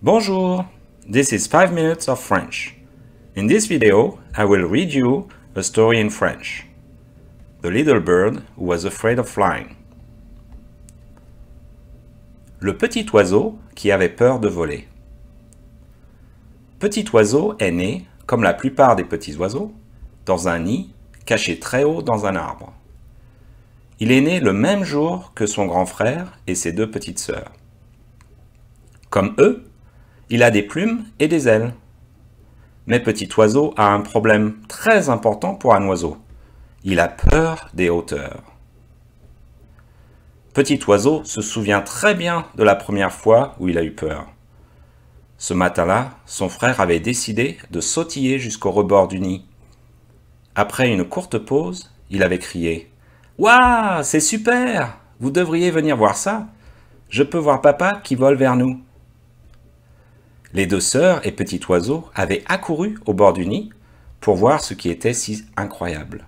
Bonjour, this is 5 minutes of French. In this video, I will read you a story in French. The little bird who was afraid of flying. Le petit oiseau qui avait peur de voler. Petit oiseau est né, comme la plupart des petits oiseaux, dans un nid caché très haut dans un arbre. Il est né le même jour que son grand frère et ses deux petites sœurs. Comme eux, il a des plumes et des ailes. Mais petit oiseau a un problème très important pour un oiseau. Il a peur des hauteurs. Petit oiseau se souvient très bien de la première fois où il a eu peur. Ce matin-là, son frère avait décidé de sautiller jusqu'au rebord du nid. Après une courte pause, il avait crié « Waouh, c'est super! Vous devriez venir voir ça! Je peux voir papa qui vole vers nous. » Les deux sœurs et petit oiseau avaient accouru au bord du nid pour voir ce qui était si incroyable.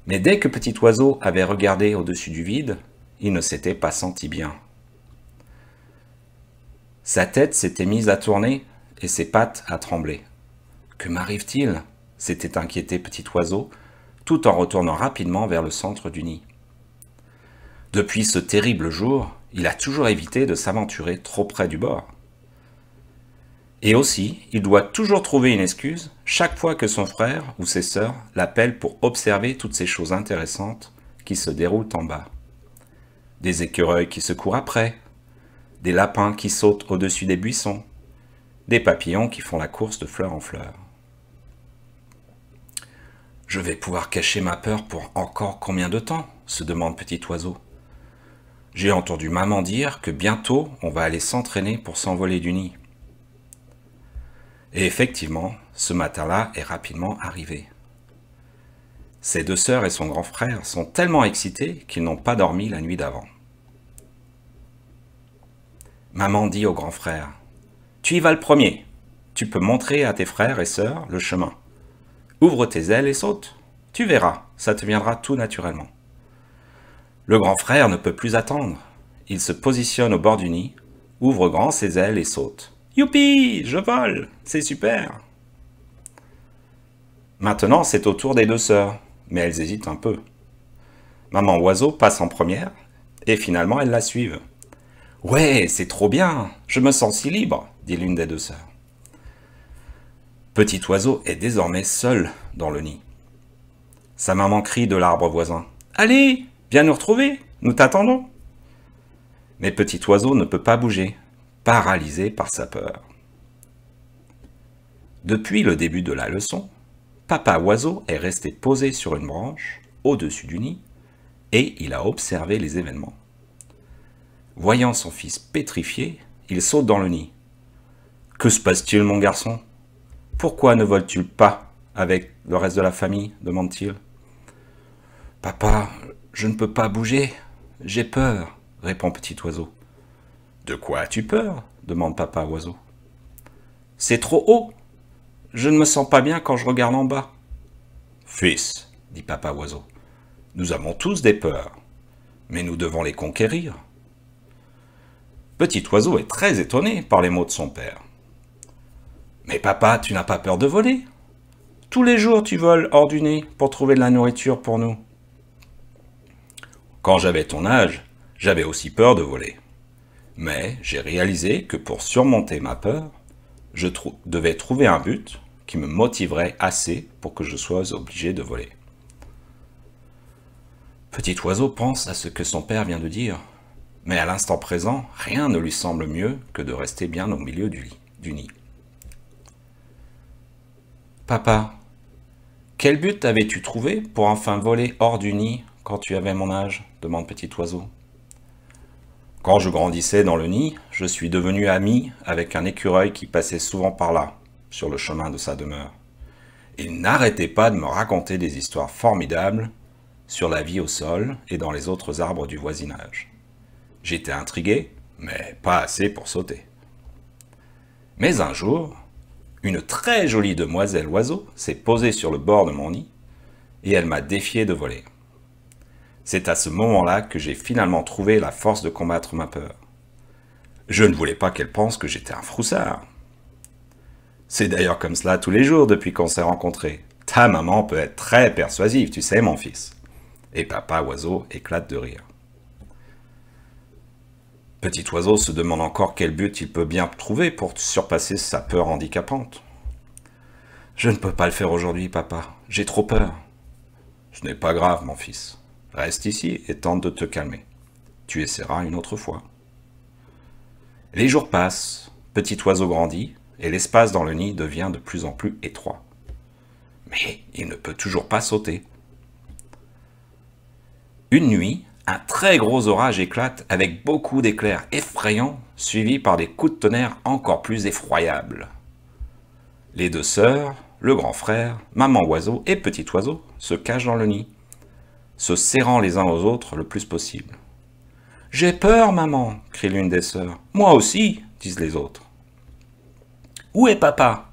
Mais dès que petit oiseau avait regardé au-dessus du vide, il ne s'était pas senti bien. Sa tête s'était mise à tourner et ses pattes à trembler. « Que m'arrive-t-il » s'était inquiété petit oiseau, tout en retournant rapidement vers le centre du nid. Depuis ce terrible jour, il a toujours évité de s'aventurer trop près du bord. Et aussi, il doit toujours trouver une excuse chaque fois que son frère ou ses sœurs l'appellent pour observer toutes ces choses intéressantes qui se déroulent en bas. Des écureuils qui se courent après, des lapins qui sautent au-dessus des buissons, des papillons qui font la course de fleur en fleur. « Je vais pouvoir cacher ma peur pour encore combien de temps ?» se demande petit oiseau. « J'ai entendu maman dire que bientôt on va aller s'entraîner pour s'envoler du nid. » Et effectivement, ce matin-là est rapidement arrivé. Ses deux sœurs et son grand frère sont tellement excités qu'ils n'ont pas dormi la nuit d'avant. Maman dit au grand frère « Tu y vas le premier. Tu peux montrer à tes frères et sœurs le chemin. Ouvre tes ailes et saute. Tu verras, ça te viendra tout naturellement. » Le grand frère ne peut plus attendre. Il se positionne au bord du nid, ouvre grand ses ailes et saute. Youpi, je vole, c'est super. Maintenant, c'est au tour des deux sœurs, mais elles hésitent un peu. Maman oiseau passe en première, et finalement elles la suivent. Ouais, c'est trop bien, je me sens si libre, dit l'une des deux sœurs. Petit oiseau est désormais seul dans le nid. Sa maman crie de l'arbre voisin. Allez, viens nous retrouver, nous t'attendons. Mais petit oiseau ne peut pas bouger, paralysé par sa peur. Depuis le début de la leçon, papa oiseau est resté posé sur une branche, au-dessus du nid, et il a observé les événements. Voyant son fils pétrifié, il saute dans le nid. « Que se passe-t-il, mon garçon? Pourquoi ne voles-tu pas avec le reste de la famille ?» demande-t-il. « Papa, je ne peux pas bouger, j'ai peur, » répond petit oiseau. « De quoi as-tu peur ?» demande papa oiseau. « C'est trop haut. Je ne me sens pas bien quand je regarde en bas. »« Fils, dit papa oiseau, nous avons tous des peurs, mais nous devons les conquérir. » Petit oiseau est très étonné par les mots de son père. « Mais papa, tu n'as pas peur de voler? Tous les jours tu voles hors du nid pour trouver de la nourriture pour nous. »« Quand j'avais ton âge, j'avais aussi peur de voler. Mais j'ai réalisé que pour surmonter ma peur, je devais trouver un but qui me motiverait assez pour que je sois obligé de voler. » Petit oiseau pense à ce que son père vient de dire, mais à l'instant présent, rien ne lui semble mieux que de rester bien au milieu du nid. « Papa, quel but avais-tu trouvé pour enfin voler hors du nid quand tu avais mon âge ?» demande petit oiseau. « Quand je grandissais dans le nid, je suis devenu ami avec un écureuil qui passait souvent par là, sur le chemin de sa demeure. Il n'arrêtait pas de me raconter des histoires formidables sur la vie au sol et dans les autres arbres du voisinage. J'étais intrigué, mais pas assez pour sauter. Mais un jour, une très jolie demoiselle oiseau s'est posée sur le bord de mon nid et elle m'a défié de voler. C'est à ce moment-là que j'ai finalement trouvé la force de combattre ma peur. Je ne voulais pas qu'elle pense que j'étais un froussard. C'est d'ailleurs comme cela tous les jours depuis qu'on s'est rencontrés. Ta maman peut être très persuasive, tu sais, mon fils. Et papa oiseau éclate de rire. Petit oiseau se demande encore quel but il peut bien trouver pour surpasser sa peur handicapante. Je ne peux pas le faire aujourd'hui, papa. J'ai trop peur. Ce n'est pas grave, mon fils. Reste ici et tente de te calmer. Tu essaieras une autre fois. Les jours passent, petit oiseau grandit, et l'espace dans le nid devient de plus en plus étroit. Mais il ne peut toujours pas sauter. Une nuit, un très gros orage éclate avec beaucoup d'éclairs effrayants, suivis par des coups de tonnerre encore plus effroyables. Les deux sœurs, le grand frère, maman oiseau et petit oiseau se cachent dans le nid, se serrant les uns aux autres le plus possible. « J'ai peur, maman !» crie l'une des sœurs. « Moi aussi !» disent les autres. « Où est papa ?»«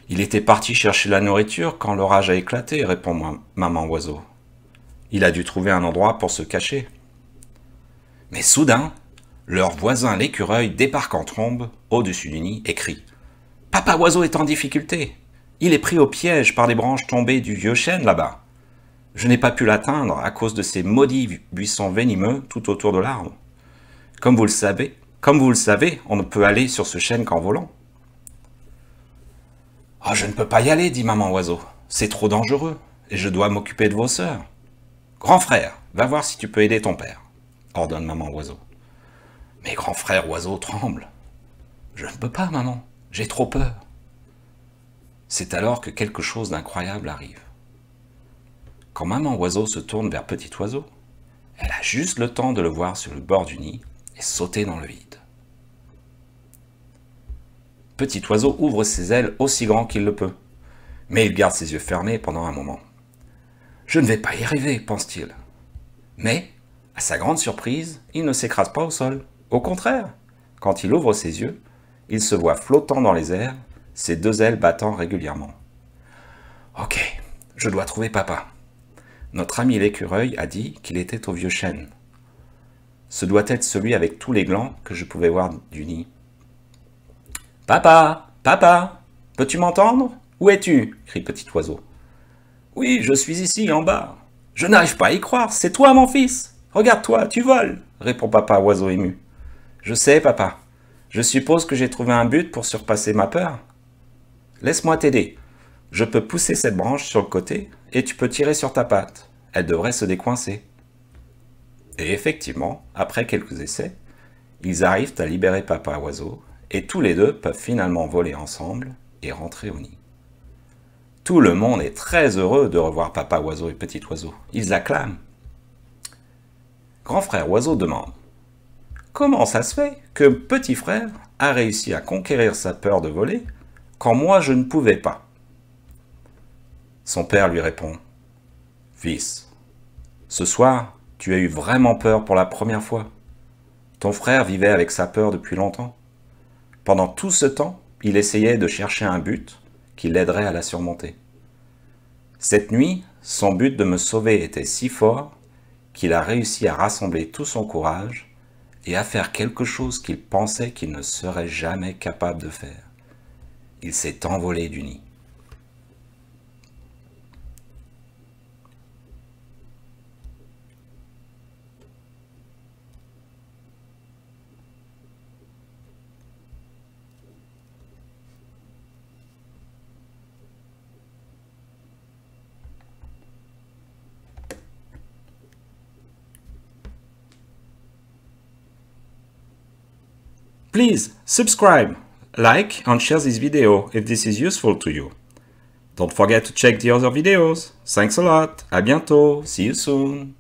Il était parti chercher la nourriture quand l'orage a éclaté, répond maman oiseau. Il a dû trouver un endroit pour se cacher. » Mais soudain, leur voisin l'écureuil débarque en trombe au-dessus du nid et crie « Papa oiseau est en difficulté. Il est pris au piège par les branches tombées du vieux chêne là-bas. Je n'ai pas pu l'atteindre à cause de ces maudits buissons venimeux tout autour de l'arbre. Comme vous le savez, on ne peut aller sur ce chêne qu'en volant. »« Oh, je ne peux pas y aller, dit maman oiseau. C'est trop dangereux, et je dois m'occuper de vos sœurs. Grand frère, va voir si tu peux aider ton père, ordonne maman oiseau. Mais grand frère oiseau tremble. Je ne peux pas, maman, j'ai trop peur. C'est alors que quelque chose d'incroyable arrive. Quand maman oiseau se tourne vers petit oiseau, elle a juste le temps de le voir sur le bord du nid et sauter dans le vide. Petit oiseau ouvre ses ailes aussi grand qu'il le peut, mais il garde ses yeux fermés pendant un moment. Je ne vais pas y arriver, pense-t-il. Mais, à sa grande surprise, il ne s'écrase pas au sol. Au contraire, quand il ouvre ses yeux, il se voit flottant dans les airs, ses deux ailes battant régulièrement. Ok, je dois trouver papa. Notre ami l'écureuil a dit qu'il était au vieux chêne. Ce doit être celui avec tous les glands que je pouvais voir du nid. « Papa, papa, peux-tu m'entendre? Où es-tu » crie petit oiseau. « Oui, je suis ici, en bas. Je n'arrive pas à y croire, c'est toi mon fils. Regarde-toi, tu voles » répond papa oiseau ému. « Je sais, papa. Je suppose que j'ai trouvé un but pour surpasser ma peur. Laisse-moi t'aider. Je peux pousser cette branche sur le côté et tu peux tirer sur ta patte. Elle devrait se décoincer. » Et effectivement, après quelques essais, ils arrivent à libérer papa oiseau et tous les deux peuvent finalement voler ensemble et rentrer au nid. Tout le monde est très heureux de revoir papa oiseau et petit oiseau. Ils acclament. Grand frère oiseau demande « Comment ça se fait que petit frère a réussi à conquérir sa peur de voler quand moi je ne pouvais pas ?» Son père lui répond « Fils, ce soir, tu as eu vraiment peur pour la première fois. Ton frère vivait avec sa peur depuis longtemps. Pendant tout ce temps, il essayait de chercher un but qui l'aiderait à la surmonter. Cette nuit, son but de me sauver était si fort qu'il a réussi à rassembler tout son courage et à faire quelque chose qu'il pensait qu'il ne serait jamais capable de faire. Il s'est envolé du nid. » Please subscribe, like and share this video if this is useful to you. Don't forget to check the other videos. Thanks a lot. À bientôt. See you soon.